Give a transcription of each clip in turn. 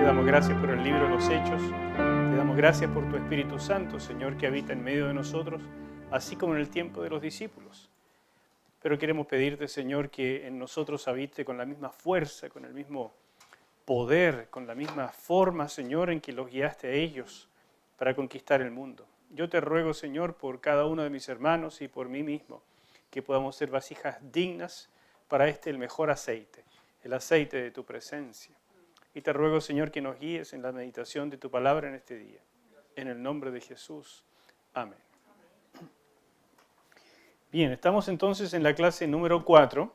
damos gracias por el libro de los Hechos. Te damos gracias por tu Espíritu Santo, Señor, que habita en medio de nosotros, así como en el tiempo de los discípulos. Pero queremos pedirte, Señor, que en nosotros habite con la misma fuerza, con el mismo poder, con la misma forma, Señor, en que los guiaste a ellos para conquistar el mundo. Yo te ruego, Señor, por cada uno de mis hermanos y por mí mismo, que podamos ser vasijas dignas para el mejor aceite, el aceite de tu presencia. Y te ruego, Señor, que nos guíes en la meditación de tu palabra en este día. En el nombre de Jesús. Amén. Bien, estamos entonces en la clase número 4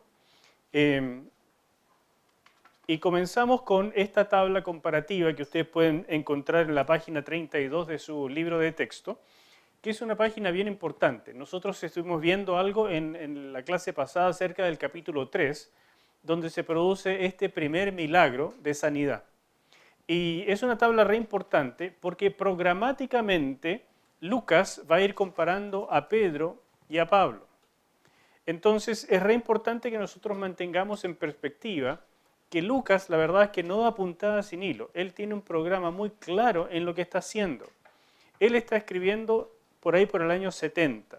y comenzamos con esta tabla comparativa que ustedes pueden encontrar en la página 32 de su libro de texto, que es una página bien importante. Nosotros estuvimos viendo algo en la clase pasada acerca del capítulo 3, donde se produce este primer milagro de sanidad. Y es una tabla re importante porque programáticamente Lucas va a ir comparando a Pedro y a Pablo. Entonces es re importante que nosotros mantengamos en perspectiva que Lucas, la verdad es que no da puntada sin hilo. Él tiene un programa muy claro en lo que está haciendo. Él está escribiendo por ahí por el año 70.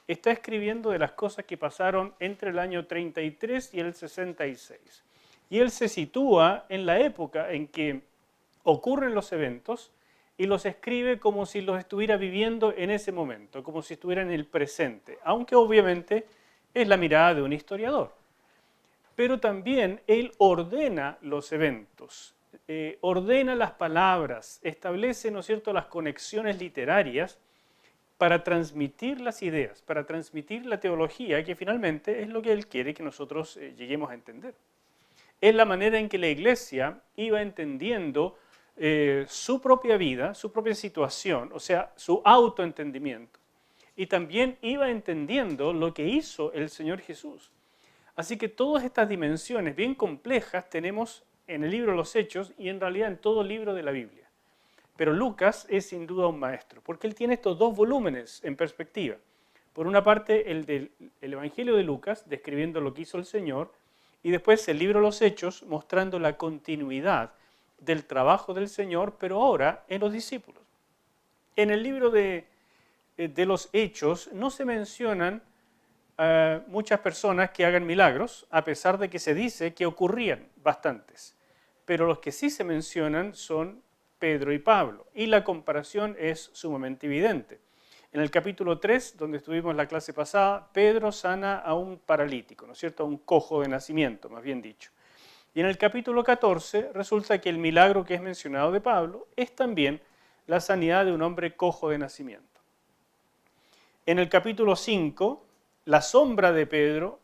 Está escribiendo de las cosas que pasaron entre el año 33 y el 66. Y él se sitúa en la época en que ocurren los eventos y los escribe como si los estuviera viviendo en ese momento, como si estuviera en el presente, aunque obviamente es la mirada de un historiador. Pero también él ordena los eventos, ordena las palabras, establece, ¿no es cierto?, las conexiones literarias para transmitir las ideas, para transmitir la teología, que finalmente es lo que él quiere que nosotros lleguemos a entender. Es la manera en que la iglesia iba entendiendo su propia vida, su propia situación, o sea, su autoentendimiento. Y también iba entendiendo lo que hizo el Señor Jesús. Así que todas estas dimensiones bien complejas tenemos en el libro de los Hechos y en realidad en todo libro de la Biblia. Pero Lucas es sin duda un maestro, porque él tiene estos dos volúmenes en perspectiva. Por una parte, el Evangelio de Lucas, describiendo lo que hizo el Señor, y después el libro de los Hechos, mostrando la continuidad del trabajo del Señor, pero ahora en los discípulos. En el libro de los Hechos no se mencionan muchas personas que hagan milagros, a pesar de que se dice que ocurrían bastantes. Pero los que sí se mencionan son Pedro y Pablo, y la comparación es sumamente evidente. En el capítulo 3, donde estuvimos la clase pasada, Pedro sana a un paralítico, ¿no es cierto?, a un cojo de nacimiento, más bien dicho. Y en el capítulo 14 resulta que el milagro que es mencionado de Pablo es también la sanidad de un hombre cojo de nacimiento. En el capítulo 5, la sombra de Pedro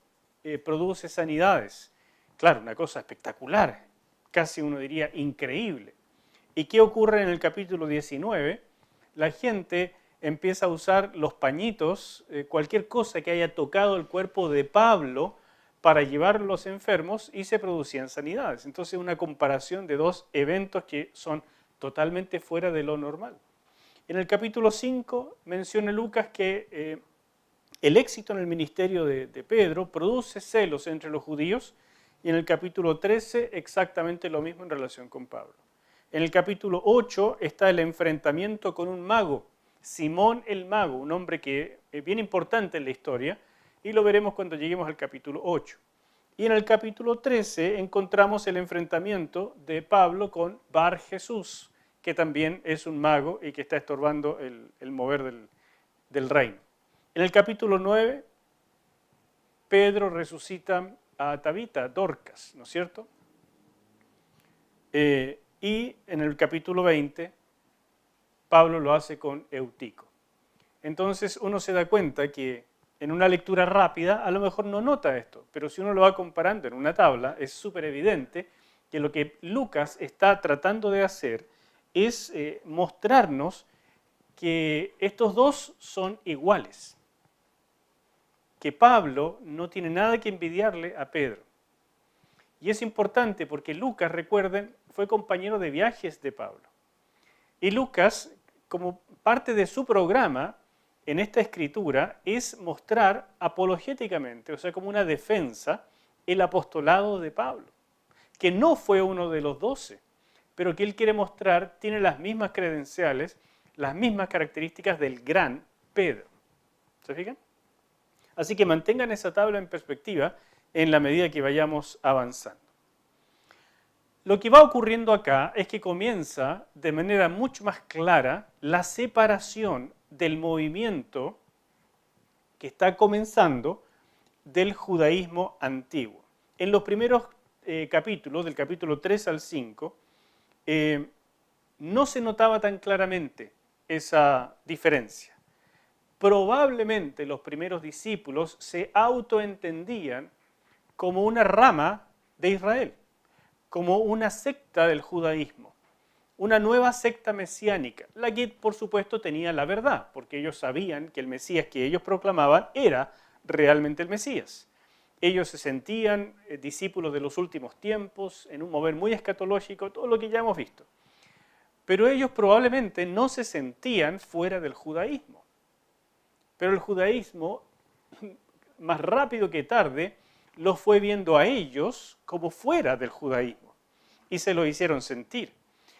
produce sanidades. Claro, una cosa espectacular, casi uno diría increíble. ¿Y qué ocurre en el capítulo 19? La gente empieza a usar los pañitos, cualquier cosa que haya tocado el cuerpo de Pablo para llevar a los enfermos y se producían sanidades. Entonces una comparación de dos eventos que son totalmente fuera de lo normal. En el capítulo 5 menciona Lucas que el éxito en el ministerio de Pedro produce celos entre los judíos y en el capítulo 13 exactamente lo mismo en relación con Pablo. En el capítulo 8 está el enfrentamiento con un mago, Simón el mago, un hombre que es bien importante en la historia y lo veremos cuando lleguemos al capítulo 8. Y en el capítulo 13 encontramos el enfrentamiento de Pablo con Bar Jesús, que también es un mago y que está estorbando el mover del reino. En el capítulo 9, Pedro resucita a Tabita, Dorcas, ¿no es cierto? Y en el capítulo 20, Pablo lo hace con Eutico. Entonces uno se da cuenta que en una lectura rápida a lo mejor no nota esto, pero si uno lo va comparando en una tabla, es súper evidente que lo que Lucas está tratando de hacer es mostrarnos que estos dos son iguales, que Pablo no tiene nada que envidiarle a Pedro. Y es importante porque Lucas, recuerden, fue compañero de viajes de Pablo. Y Lucas, como parte de su programa en esta escritura, es mostrar apologéticamente, o sea, como una defensa, el apostolado de Pablo, que no fue uno de los 12, pero que él quiere mostrar tiene las mismas credenciales, las mismas características del gran Pedro. ¿Se fijan? Así que mantengan esa tabla en perspectiva en la medida que vayamos avanzando. Lo que va ocurriendo acá es que comienza de manera mucho más clara la separación del movimiento que está comenzando del judaísmo antiguo. En los primeros capítulos, del capítulo 3 al 5, no se notaba tan claramente esa diferencia. Probablemente los primeros discípulos se autoentendían como una rama de Israel, como una secta del judaísmo, una nueva secta mesiánica, la que por supuesto tenía la verdad, porque ellos sabían que el Mesías que ellos proclamaban era realmente el Mesías. Ellos se sentían discípulos de los últimos tiempos, en un mover muy escatológico, todo lo que ya hemos visto. Pero ellos probablemente no se sentían fuera del judaísmo. Pero el judaísmo, más rápido que tarde, los fue viendo a ellos como fuera del judaísmo y se lo hicieron sentir.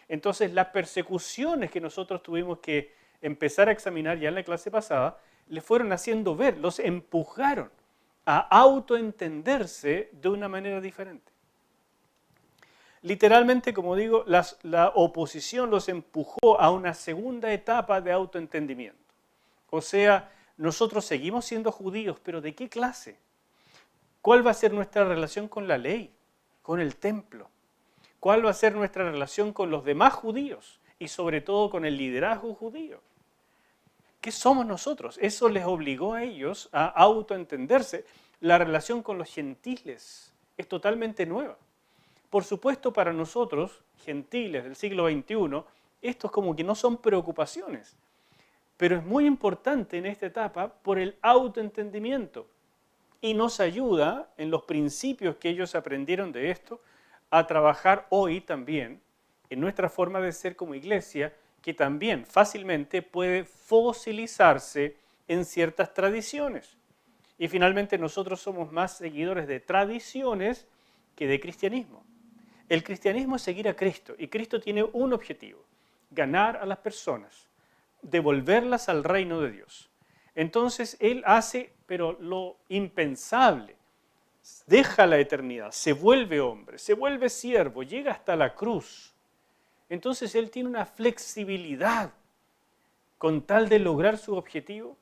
Entonces las persecuciones que nosotros tuvimos que empezar a examinar ya en la clase pasada, les fueron haciendo ver, los empujaron a autoentenderse de una manera diferente. Literalmente, como digo, la oposición los empujó a una segunda etapa de autoentendimiento. O sea, nosotros seguimos siendo judíos, pero ¿de qué clase? ¿Cuál va a ser nuestra relación con la ley, con el templo? ¿Cuál va a ser nuestra relación con los demás judíos y sobre todo con el liderazgo judío? ¿Qué somos nosotros? Eso les obligó a ellos a autoentenderse. La relación con los gentiles es totalmente nueva. Por supuesto, para nosotros, gentiles del siglo XXI, estos como que no son preocupaciones. Pero es muy importante en esta etapa por el autoentendimiento. Y nos ayuda en los principios que ellos aprendieron de esto a trabajar hoy también en nuestra forma de ser como iglesia, que también fácilmente puede fosilizarse en ciertas tradiciones. Y finalmente nosotros somos más seguidores de tradiciones que de cristianismo. El cristianismo es seguir a Cristo y Cristo tiene un objetivo, ganar a las personas, devolverlas al reino de Dios. Entonces Él hace, pero lo impensable, deja la eternidad, se vuelve hombre, se vuelve siervo, llega hasta la cruz. Entonces Él tiene una flexibilidad con tal de lograr su objetivo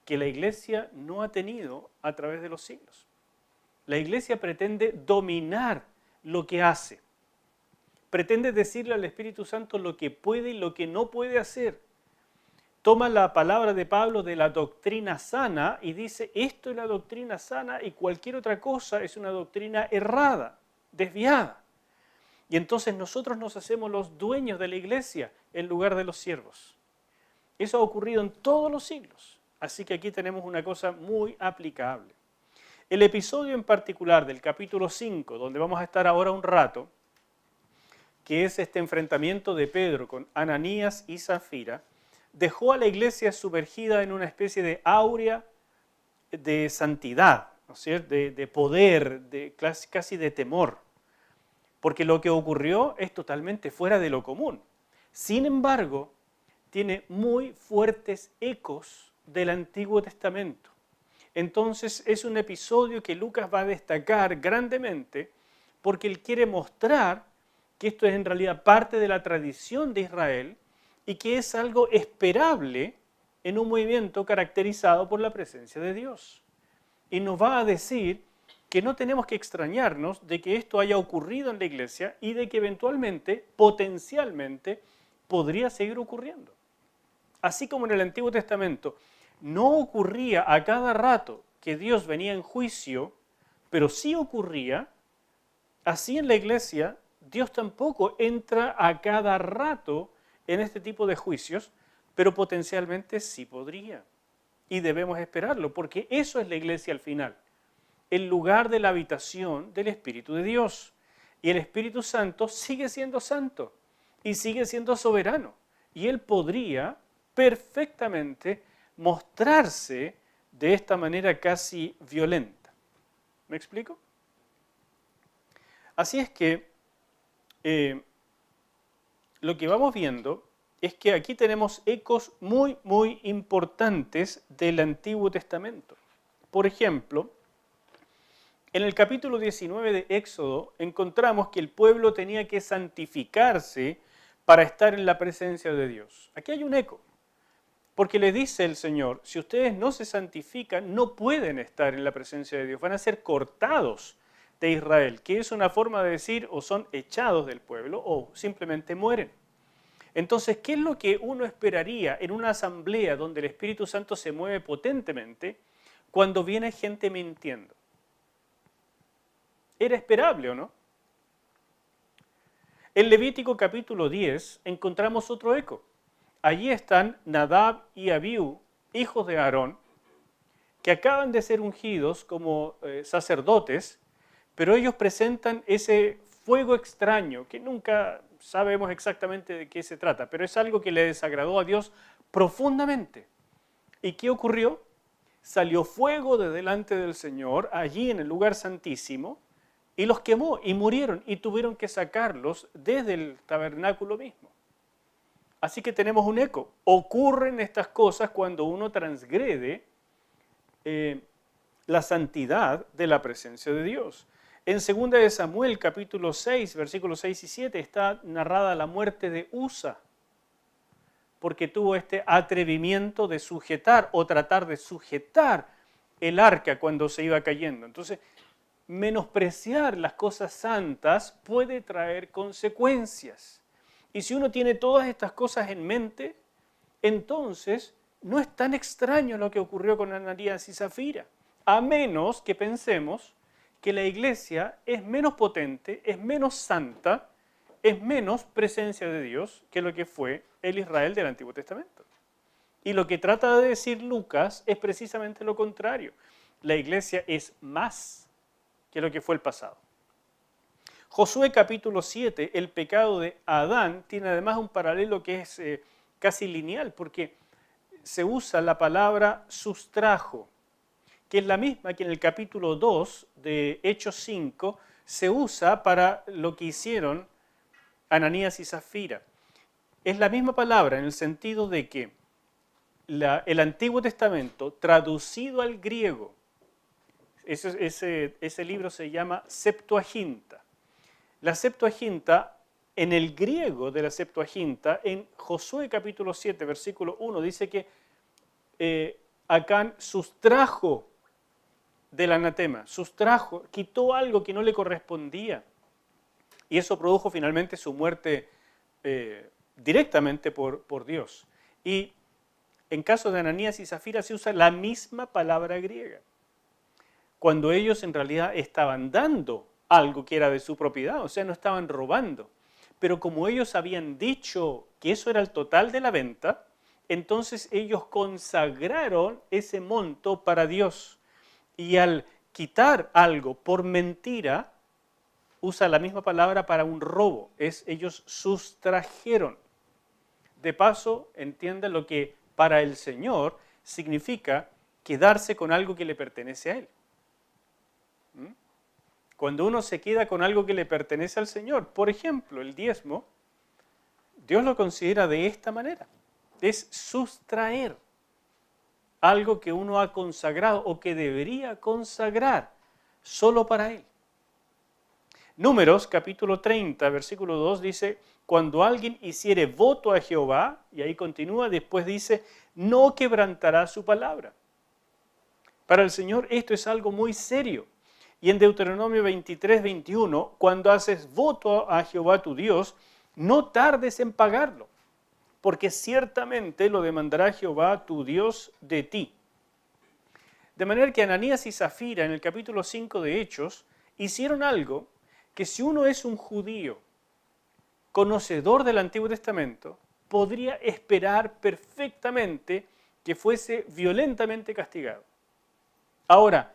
que la iglesia no ha tenido a través de los siglos. La iglesia pretende dominar lo que hace, pretende decirle al Espíritu Santo lo que puede y lo que no puede hacer. Toma la palabra de Pablo de la doctrina sana y dice, esto es la doctrina sana y cualquier otra cosa es una doctrina errada, desviada. Y entonces nosotros nos hacemos los dueños de la iglesia en lugar de los siervos. Eso ha ocurrido en todos los siglos. Así que aquí tenemos una cosa muy aplicable. El episodio en particular del capítulo 5, donde vamos a estar ahora un rato, que es este enfrentamiento de Pedro con Ananías y Zafira, dejó a la iglesia sumergida en una especie de áurea de santidad, ¿no es cierto? De poder, casi de temor, porque lo que ocurrió es totalmente fuera de lo común. Sin embargo, tiene muy fuertes ecos del Antiguo Testamento. Entonces es un episodio que Lucas va a destacar grandemente porque él quiere mostrar que esto es en realidad parte de la tradición de Israel y que es algo esperable en un movimiento caracterizado por la presencia de Dios. Y nos va a decir que no tenemos que extrañarnos de que esto haya ocurrido en la iglesia y de que eventualmente, potencialmente, podría seguir ocurriendo. Así como en el Antiguo Testamento no ocurría a cada rato que Dios venía en juicio, pero sí ocurría, así en la iglesia Dios tampoco entra a cada rato en este tipo de juicios, pero potencialmente sí podría. Y debemos esperarlo, porque eso es la iglesia al final, el lugar de la habitación del Espíritu de Dios. Y el Espíritu Santo sigue siendo santo y sigue siendo soberano. Y Él podría perfectamente mostrarse de esta manera casi violenta. ¿Me explico? Así es que lo que vamos viendo es que aquí tenemos ecos muy, muy importantes del Antiguo Testamento. Por ejemplo, en el capítulo 19 de Éxodo encontramos que el pueblo tenía que santificarse para estar en la presencia de Dios. Aquí hay un eco, porque le dice el Señor, si ustedes no se santifican, no pueden estar en la presencia de Dios, van a ser cortados de Israel, que es una forma de decir o son echados del pueblo o simplemente mueren. Entonces, ¿qué es lo que uno esperaría en una asamblea donde el Espíritu Santo se mueve potentemente cuando viene gente mintiendo? ¿Era esperable o no? En Levítico capítulo 10 encontramos otro eco. Allí están Nadab y Abiú, hijos de Aarón, que acaban de ser ungidos como sacerdotes, pero ellos presentan ese fuego extraño que nunca sabemos exactamente de qué se trata, pero es algo que le desagradó a Dios profundamente. ¿Y qué ocurrió? Salió fuego de delante del Señor allí en el lugar santísimo y los quemó y murieron y tuvieron que sacarlos desde el tabernáculo mismo. Así que tenemos un eco. Ocurren estas cosas cuando uno transgrede la santidad de la presencia de Dios. En 2 de Samuel, capítulo 6, versículos 6 y 7, está narrada la muerte de Usa, porque tuvo este atrevimiento de sujetar o tratar de sujetar el arca cuando se iba cayendo. Entonces, menospreciar las cosas santas puede traer consecuencias. Y si uno tiene todas estas cosas en mente, entonces no es tan extraño lo que ocurrió con Ananías y Zafira, a menos que pensemos que la iglesia es menos potente, es menos santa, es menos presencia de Dios que lo que fue el Israel del Antiguo Testamento. Y lo que trata de decir Lucas es precisamente lo contrario. La iglesia es más que lo que fue el pasado. Josué capítulo 7, el pecado de Adán, tiene además un paralelo que es casi lineal, porque se usa la palabra sustrajo, que es la misma que en el capítulo 2 de Hechos 5 se usa para lo que hicieron Ananías y Zafira. Es la misma palabra en el sentido de que el Antiguo Testamento traducido al griego, ese libro se llama Septuaginta. La Septuaginta, en el griego de la Septuaginta, en Josué capítulo 7, versículo 1, dice que Acán sustrajo del anatema, sustrajo, quitó algo que no le correspondía. Y eso produjo finalmente su muerte directamente por Dios. Y en caso de Ananías y Zafira se usa la misma palabra griega, cuando ellos en realidad estaban dando algo que era de su propiedad, o sea, no estaban robando. Pero como ellos habían dicho que eso era el total de la venta, entonces ellos consagraron ese monto para Dios. Y al quitar algo por mentira, usa la misma palabra para un robo, ellos sustrajeron. De paso, entiendan lo que para el Señor significa quedarse con algo que le pertenece a Él. Cuando uno se queda con algo que le pertenece al Señor, por ejemplo, el diezmo, Dios lo considera de esta manera. Es sustraer algo que uno ha consagrado o que debería consagrar solo para Él. Números capítulo 30, versículo 2 dice, cuando alguien hiciere voto a Jehová, y ahí continúa, después dice, no quebrantará su palabra. Para el Señor esto es algo muy serio. Y en Deuteronomio 23, 21, cuando haces voto a Jehová tu Dios, no tardes en pagarlo, porque ciertamente lo demandará Jehová tu Dios de ti. De manera que Ananías y Zafira en el capítulo 5 de Hechos hicieron algo que si uno es un judío conocedor del Antiguo Testamento, podría esperar perfectamente que fuese violentamente castigado. Ahora,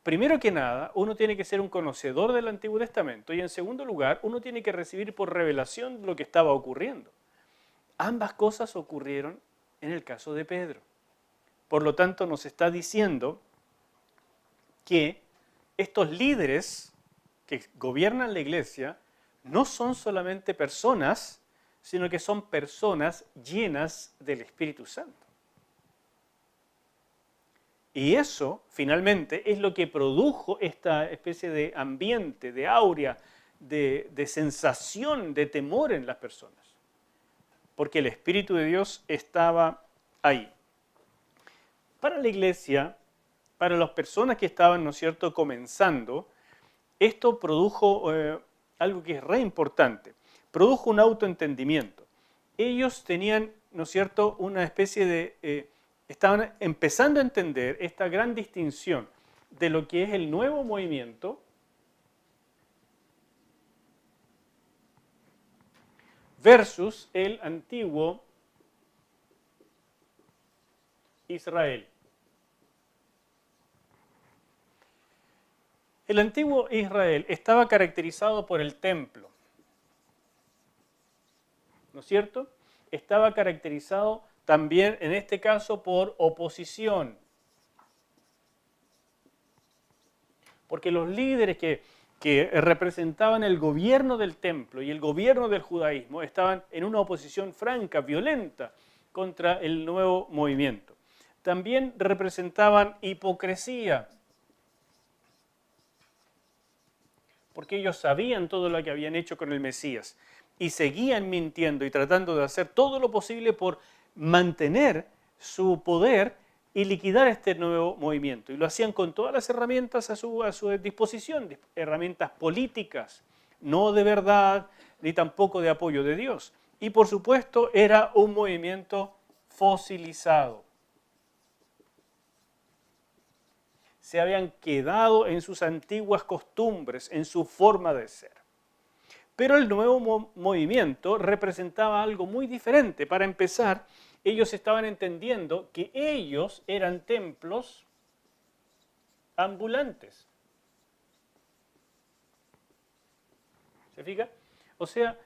primero que nada, uno tiene que ser un conocedor del Antiguo Testamento y en segundo lugar, uno tiene que recibir por revelación lo que estaba ocurriendo. Ambas cosas ocurrieron en el caso de Pedro. Por lo tanto, nos está diciendo que estos líderes que gobiernan la iglesia no son solamente personas, sino que son personas llenas del Espíritu Santo. Y eso, finalmente, es lo que produjo esta especie de ambiente, de áurea, de sensación, de temor en las personas. Porque el Espíritu de Dios estaba ahí. Para la iglesia, para las personas que estaban, ¿no es cierto?, comenzando, esto produjo algo que es re importante. Produjo un autoentendimiento. Ellos tenían, ¿no es cierto?, una especie de... estaban empezando a entender esta gran distinción de lo que es el nuevo movimiento versus el antiguo Israel. El antiguo Israel estaba caracterizado por el templo, ¿no es cierto? Estaba caracterizado también, en este caso, por oposición. Porque los líderes que representaban el gobierno del templo y el gobierno del judaísmo estaban en una oposición franca, violenta, contra el nuevo movimiento. También representaban hipocresía, porque ellos sabían todo lo que habían hecho con el Mesías y seguían mintiendo y tratando de hacer todo lo posible por mantener su poder y liquidar este nuevo movimiento. Y lo hacían con todas las herramientas a su disposición, herramientas políticas, no de verdad, ni tampoco de apoyo de Dios. Y por supuesto era un movimiento fosilizado. Se habían quedado en sus antiguas costumbres, en su forma de ser. Pero el nuevo movimiento representaba algo muy diferente. Para empezar, ellos estaban entendiendo que ellos eran templos ambulantes. ¿Se fija? O sea,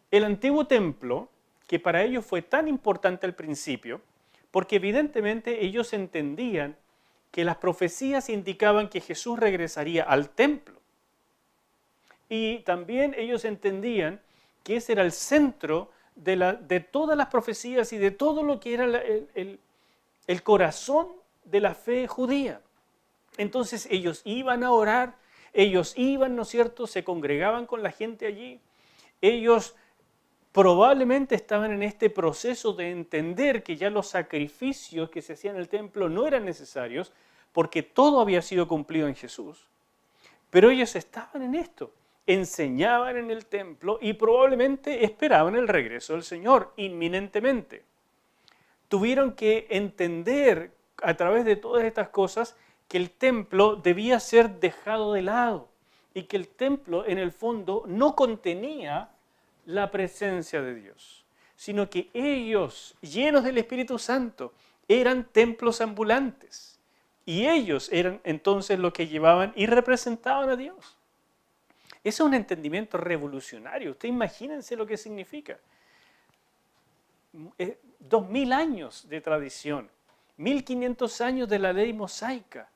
el antiguo templo, que para ellos fue tan importante al principio, porque evidentemente ellos entendían que las profecías indicaban que Jesús regresaría al templo. Y también ellos entendían que ese era el centro de todas las profecías y de todo lo que era el corazón de la fe judía. Entonces ellos iban a orar, ellos iban, ¿no es cierto?, se congregaban con la gente allí. Ellos probablemente estaban en este proceso de entender que ya los sacrificios que se hacían en el templo no eran necesarios porque todo había sido cumplido en Jesús. Pero ellos estaban en esto, enseñaban en el templo y probablemente esperaban el regreso del Señor inminentemente. Tuvieron que entender a través de todas estas cosas que el templo debía ser dejado de lado y que el templo en el fondo no contenía la presencia de Dios, sino que ellos, llenos del Espíritu Santo, eran templos ambulantes y ellos eran entonces los que llevaban y representaban a Dios. Ese es un entendimiento revolucionario. Ustedes imagínense lo que significa. 2000 años de tradición, 1500 años de la ley mosaica.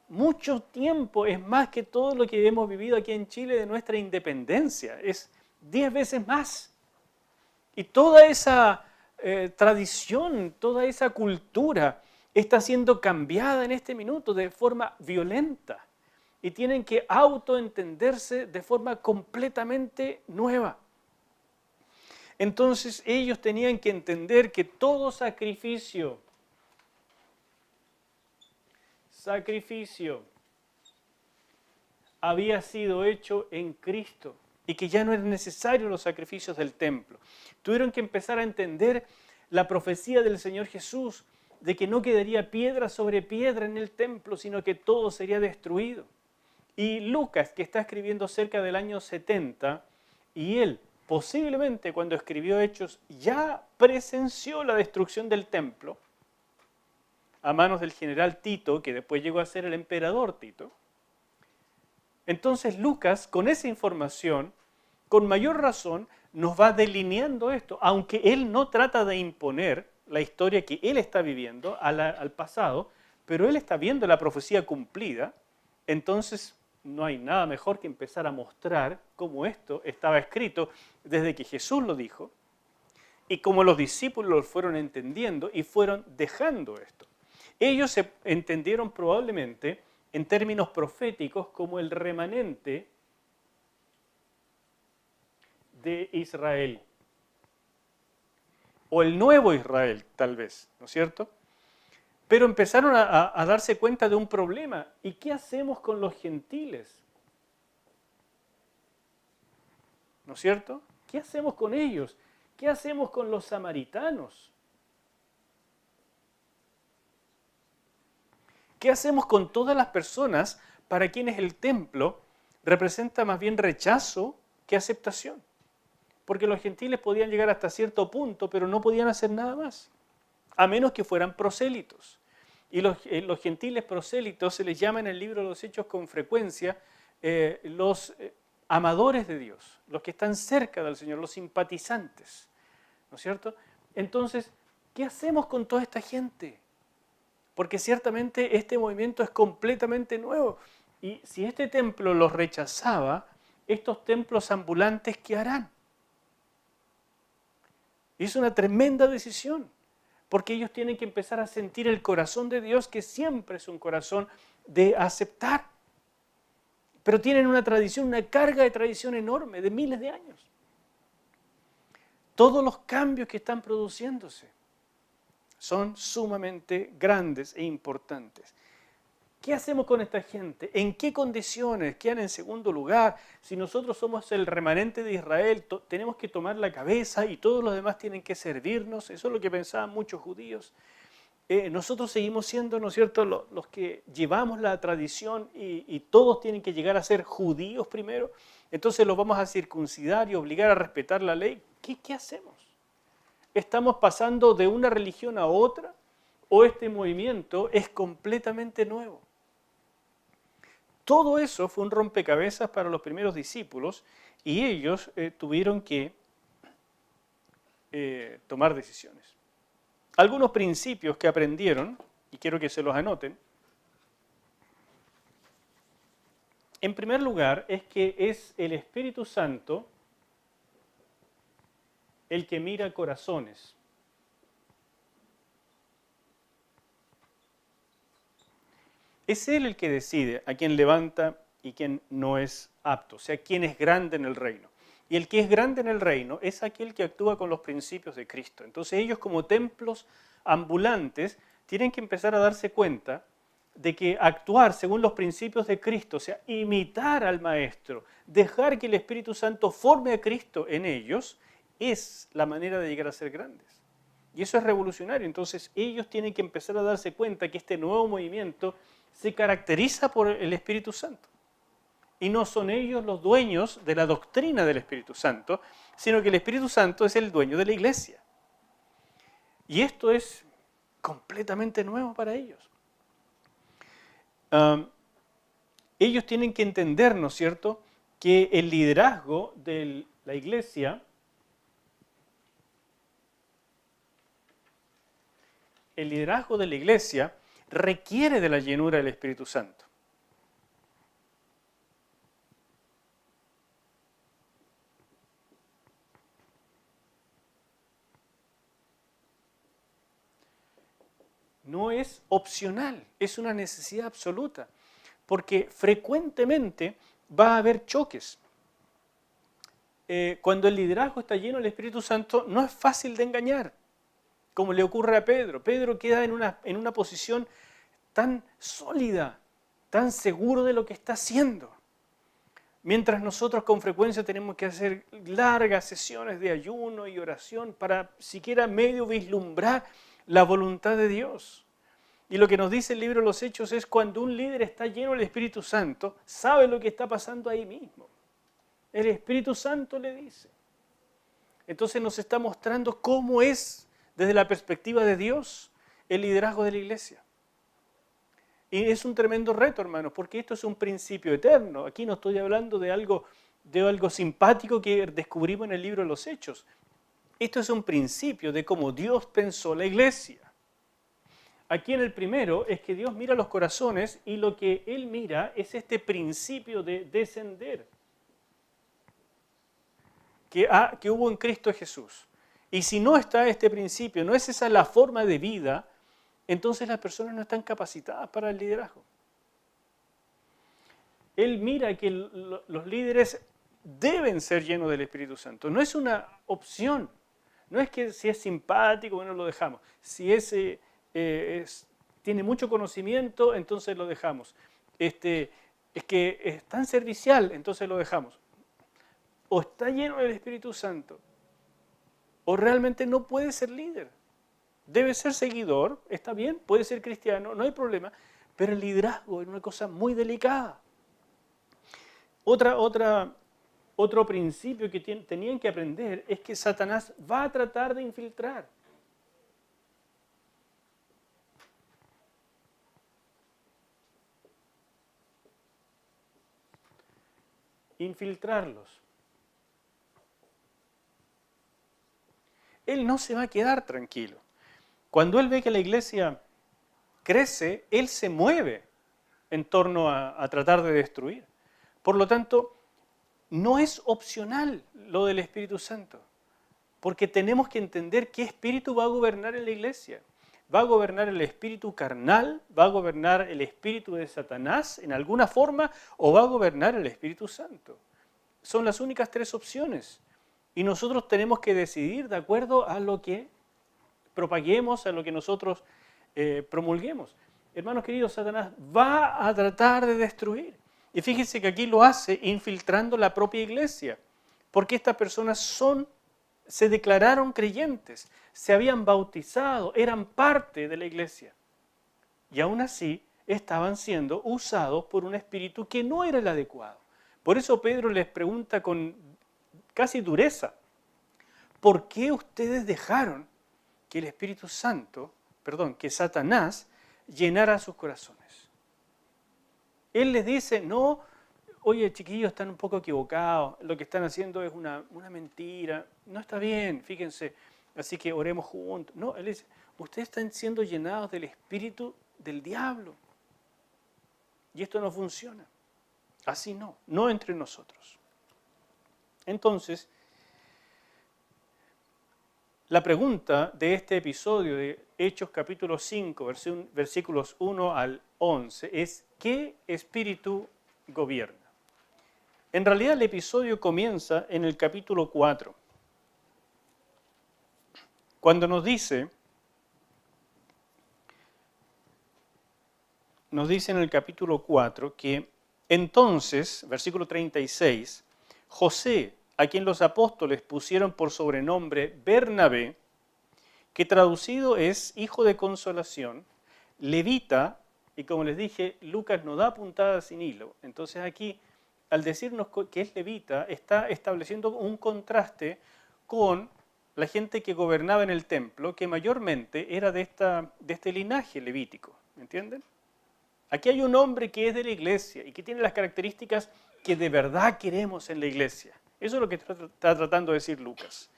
Mucho tiempo, es más que todo lo que hemos vivido aquí en Chile de nuestra independencia. Es 10 veces más. Y toda esa tradición, toda esa cultura está siendo cambiada en este minuto de forma violenta. Y tienen que autoentenderse de forma completamente nueva. Entonces ellos tenían que entender que todo sacrificio había sido hecho en Cristo y que ya no eran necesarios los sacrificios del templo. Tuvieron que empezar a entender la profecía del Señor Jesús de que no quedaría piedra sobre piedra en el templo, sino que todo sería destruido. Y Lucas, que está escribiendo cerca del año 70, y él posiblemente cuando escribió Hechos ya presenció la destrucción del templo a manos del general Tito, que después llegó a ser el emperador Tito. Entonces Lucas, con esa información, con mayor razón, nos va delineando esto, aunque él no trata de imponer la historia que él está viviendo al pasado, pero él está viendo la profecía cumplida. Entonces no hay nada mejor que empezar a mostrar cómo esto estaba escrito desde que Jesús lo dijo y cómo los discípulos lo fueron entendiendo y fueron dejando esto. Ellos se entendieron probablemente en términos proféticos como el remanente de Israel, o el nuevo Israel, tal vez, ¿no es cierto? Pero empezaron a darse cuenta de un problema. ¿Y qué hacemos con los gentiles? ¿No es cierto? ¿Qué hacemos con ellos? ¿Qué hacemos con los samaritanos? ¿Qué hacemos con todas las personas para quienes el templo representa más bien rechazo que aceptación? Porque los gentiles podían llegar hasta cierto punto, pero no podían hacer nada más, a menos que fueran prosélitos. Y los gentiles prosélitos se les llama en el libro de los Hechos con frecuencia los amadores de Dios, los que están cerca del Señor, los simpatizantes, ¿no es cierto? Entonces, ¿qué hacemos con toda esta gente? Porque ciertamente este movimiento es completamente nuevo. Y si este templo los rechazaba, estos templos ambulantes, ¿qué harán? Y es una tremenda decisión, porque ellos tienen que empezar a sentir el corazón de Dios, que siempre es un corazón de aceptar. Pero tienen una tradición, una carga de tradición enorme, de miles de años. Todos los cambios que están produciéndose son sumamente grandes e importantes. ¿Qué hacemos con esta gente? ¿En qué condiciones quedan en segundo lugar? Si nosotros somos el remanente de Israel, tenemos que tomar la cabeza y todos los demás tienen que servirnos. Eso es lo que pensaban muchos judíos. Nosotros seguimos siendo, ¿no es cierto?, los que llevamos la tradición y todos tienen que llegar a ser judíos primero. Entonces los vamos a circuncidar y obligar a respetar la ley. ¿Qué hacemos? ¿Estamos pasando de una religión a otra o este movimiento es completamente nuevo? Todo eso fue un rompecabezas para los primeros discípulos y ellos tuvieron que tomar decisiones. Algunos principios que aprendieron, y quiero que se los anoten. En primer lugar, es que es el Espíritu Santo el que mira corazones. Es Él el que decide a quién levanta y quién no es apto, o sea, quién es grande en el reino. Y el que es grande en el reino es aquel que actúa con los principios de Cristo. Entonces ellos como templos ambulantes tienen que empezar a darse cuenta de que actuar según los principios de Cristo, o sea, imitar al Maestro, dejar que el Espíritu Santo forme a Cristo en ellos, es la manera de llegar a ser grandes. Y eso es revolucionario. Entonces ellos tienen que empezar a darse cuenta que este nuevo movimiento se caracteriza por el Espíritu Santo. Y no son ellos los dueños de la doctrina del Espíritu Santo, sino que el Espíritu Santo es el dueño de la iglesia. Y esto es completamente nuevo para ellos. Ellos tienen que entender, ¿no es cierto?, que el liderazgo de la iglesia requiere de la llenura del Espíritu Santo. No es opcional, es una necesidad absoluta, porque frecuentemente va a haber choques. Cuando el liderazgo está lleno del Espíritu Santo, no es fácil de engañar, como le ocurre a Pedro. Pedro queda en una posición tan sólida, tan seguro de lo que está haciendo. Mientras nosotros con frecuencia tenemos que hacer largas sesiones de ayuno y oración para siquiera medio vislumbrar la voluntad de Dios. Y lo que nos dice el libro de los Hechos es cuando un líder está lleno del Espíritu Santo, sabe lo que está pasando ahí mismo. El Espíritu Santo le dice. Entonces nos está mostrando cómo es, desde la perspectiva de Dios, el liderazgo de la iglesia. Y es un tremendo reto, hermanos, porque esto es un principio eterno. Aquí no estoy hablando de algo simpático que descubrimos en el libro de los Hechos. Esto es un principio de cómo Dios pensó la iglesia. Aquí en el primero es que Dios mira los corazones y lo que Él mira es este principio de descender que hubo en Cristo Jesús. Y si no está este principio, no es esa la forma de vida, entonces las personas no están capacitadas para el liderazgo. Él mira que los líderes deben ser llenos del Espíritu Santo. No es una opción. No es que si es simpático, bueno, lo dejamos. Si tiene mucho conocimiento, entonces lo dejamos. Es que es tan servicial, entonces lo dejamos. O está lleno del Espíritu Santo, o realmente no puede ser líder. Debe ser seguidor, está bien, puede ser cristiano, no hay problema, pero el liderazgo es una cosa muy delicada. Otro principio que tenían que aprender es que Satanás va a tratar de infiltrar. Infiltrarlos. Él no se va a quedar tranquilo. Cuando él ve que la iglesia crece, él se mueve en torno a tratar de destruir. Por lo tanto, no es opcional lo del Espíritu Santo, porque tenemos que entender qué espíritu va a gobernar en la iglesia. ¿Va a gobernar el espíritu carnal? ¿Va a gobernar el espíritu de Satanás en alguna forma? ¿O va a gobernar el Espíritu Santo? Son las únicas tres opciones. Y nosotros tenemos que decidir de acuerdo a lo que propaguemos, a lo que nosotros promulguemos. Hermanos queridos, Satanás va a tratar de destruir. Y fíjense que aquí lo hace infiltrando la propia iglesia, porque estas personas se declararon creyentes, se habían bautizado, eran parte de la iglesia. Y aún así estaban siendo usados por un espíritu que no era el adecuado. Por eso Pedro les pregunta con casi dureza, ¿por qué ustedes dejaron que el Espíritu Santo, que Satanás llenara sus corazones? Él les dice, no, oye chiquillos, están un poco equivocados, lo que están haciendo es una mentira, no está bien, fíjense, así que oremos juntos. No, él dice, ustedes están siendo llenados del espíritu del diablo. Y esto no funciona. Así no entre nosotros. Entonces, la pregunta de este episodio de Hechos capítulo 5, versículos 1 al 11, es ¿qué espíritu gobierna? En realidad el episodio comienza en el capítulo 4, cuando nos dice en el capítulo 4 que entonces, versículo 36, José, a quien los apóstoles pusieron por sobrenombre Bernabé, que traducido es hijo de consolación, levita, y como les dije, Lucas no da puntada sin hilo. Entonces aquí, al decirnos que es levita, está estableciendo un contraste con la gente que gobernaba en el templo, que mayormente era de este linaje levítico. ¿Me entienden? Aquí hay un hombre que es de la iglesia y que tiene las características que de verdad queremos en la iglesia. Eso es lo que está tratando de decir Lucas.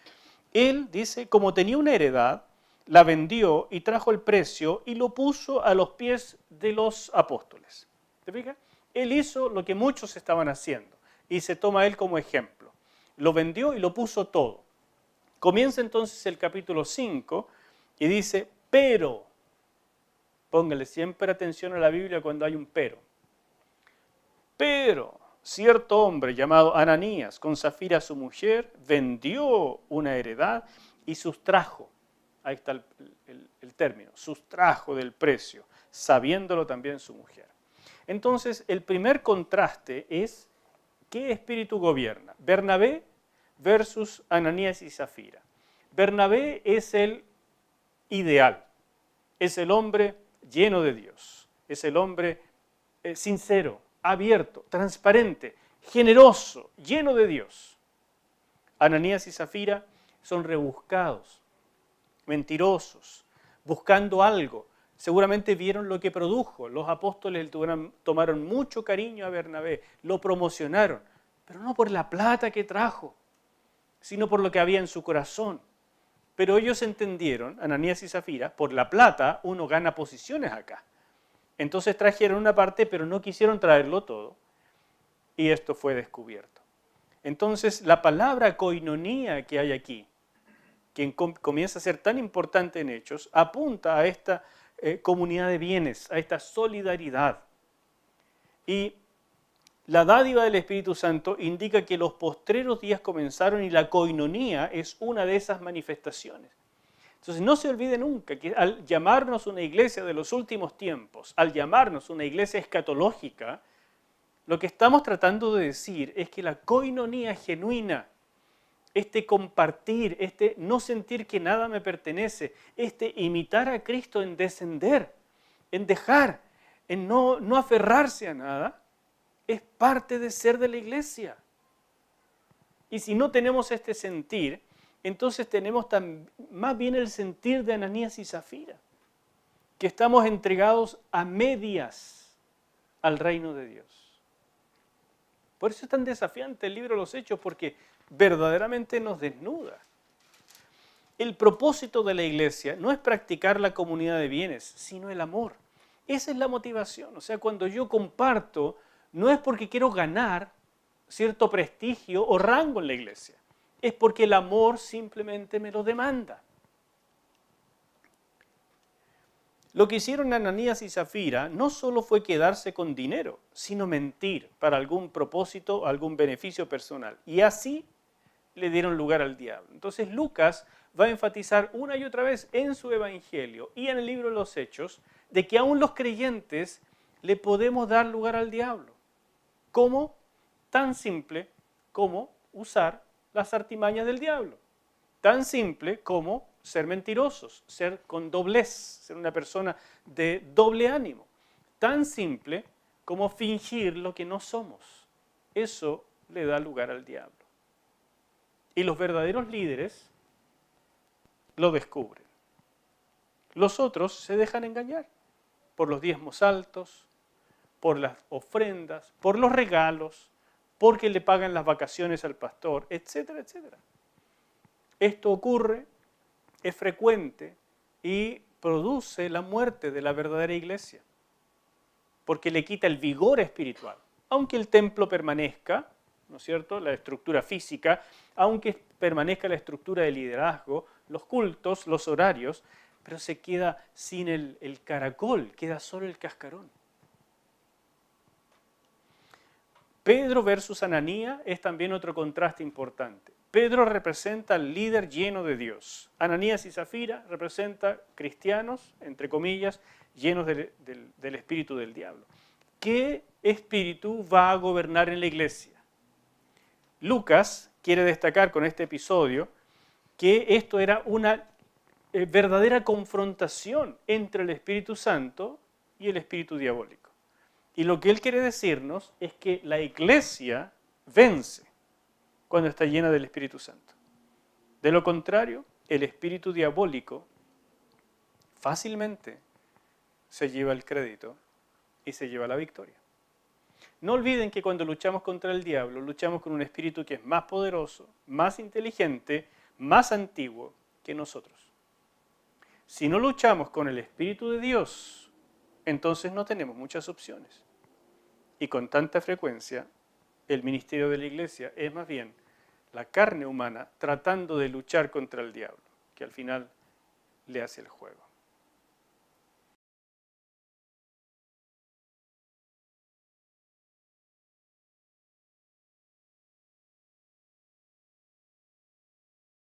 Él dice, como tenía una heredad, la vendió y trajo el precio y lo puso a los pies de los apóstoles. ¿Te fijas? Él hizo lo que muchos estaban haciendo y se toma a él como ejemplo. Lo vendió y lo puso todo. Comienza entonces el capítulo 5 y dice, pero, póngale siempre atención a la Biblia cuando hay un pero. Pero cierto hombre llamado Ananías, con Zafira su mujer, vendió una heredad y sustrajo, ahí está el término, sustrajo del precio, sabiéndolo también su mujer. Entonces, el primer contraste es, ¿qué espíritu gobierna? Bernabé versus Ananías y Zafira. Bernabé es el ideal, es el hombre lleno de Dios, es el hombre sincero, abierto, transparente, generoso, lleno de Dios. Ananías y Zafira son rebuscados, mentirosos, buscando algo. Seguramente vieron lo que produjo. Los apóstoles tomaron mucho cariño a Bernabé, lo promocionaron, pero no por la plata que trajo, sino por lo que había en su corazón. Pero ellos entendieron, Ananías y Zafira, por la plata uno gana posiciones acá. Entonces trajeron una parte, pero no quisieron traerlo todo. Y esto fue descubierto. Entonces la palabra koinonía que hay aquí, que comienza a ser tan importante en Hechos, apunta a esta comunidad de bienes, a esta solidaridad. Y la dádiva del Espíritu Santo indica que los postreros días comenzaron y la koinonía es una de esas manifestaciones. Entonces no se olvide nunca que al llamarnos una iglesia de los últimos tiempos, al llamarnos una iglesia escatológica, lo que estamos tratando de decir es que la koinonía genuina, este compartir, este no sentir que nada me pertenece, este imitar a Cristo en descender, en dejar, en no aferrarse a nada, es parte de ser de la iglesia. Y si no tenemos este sentir, entonces tenemos más bien el sentir de Ananías y Zafira, que estamos entregados a medias al reino de Dios. Por eso es tan desafiante el libro de los Hechos, porque verdaderamente nos desnuda. El propósito de la iglesia no es practicar la comunidad de bienes, sino el amor. Esa es la motivación. O sea, cuando yo comparto, no es porque quiero ganar cierto prestigio o rango en la iglesia. Es porque el amor simplemente me lo demanda. Lo que hicieron Ananías y Zafira no solo fue quedarse con dinero, sino mentir para algún propósito, algún beneficio personal. Y así le dieron lugar al diablo. Entonces Lucas va a enfatizar una y otra vez en su evangelio y en el libro de los Hechos de que aún los creyentes le podemos dar lugar al diablo. ¿Cómo? Tan simple como usar las artimañas del diablo. Tan simple como ser mentirosos, ser con doblez, ser una persona de doble ánimo. Tan simple como fingir lo que no somos. Eso le da lugar al diablo. Y los verdaderos líderes lo descubren. Los otros se dejan engañar por los diezmos altos, por las ofrendas, por los regalos, porque le pagan las vacaciones al pastor, etcétera, etcétera. Esto ocurre, es frecuente y produce la muerte de la verdadera iglesia, porque le quita el vigor espiritual. Aunque el templo permanezca, ¿no es cierto?, la estructura física, aunque permanezca la estructura de liderazgo, los cultos, los horarios, pero se queda sin el caracol, queda solo el cascarón. Pedro versus Ananías es también otro contraste importante. Pedro representa al líder lleno de Dios. Ananías y Zafira representan cristianos, entre comillas, llenos del espíritu del diablo. ¿Qué espíritu va a gobernar en la iglesia? Lucas quiere destacar con este episodio que esto era una verdadera confrontación entre el Espíritu Santo y el espíritu diabólico. Y lo que él quiere decirnos es que la iglesia vence cuando está llena del Espíritu Santo. De lo contrario, el espíritu diabólico fácilmente se lleva el crédito y se lleva la victoria. No olviden que cuando luchamos contra el diablo, luchamos con un espíritu que es más poderoso, más inteligente, más antiguo que nosotros. Si no luchamos con el Espíritu de Dios, entonces no tenemos muchas opciones. Y con tanta frecuencia, el ministerio de la iglesia es más bien la carne humana tratando de luchar contra el diablo, que al final le hace el juego.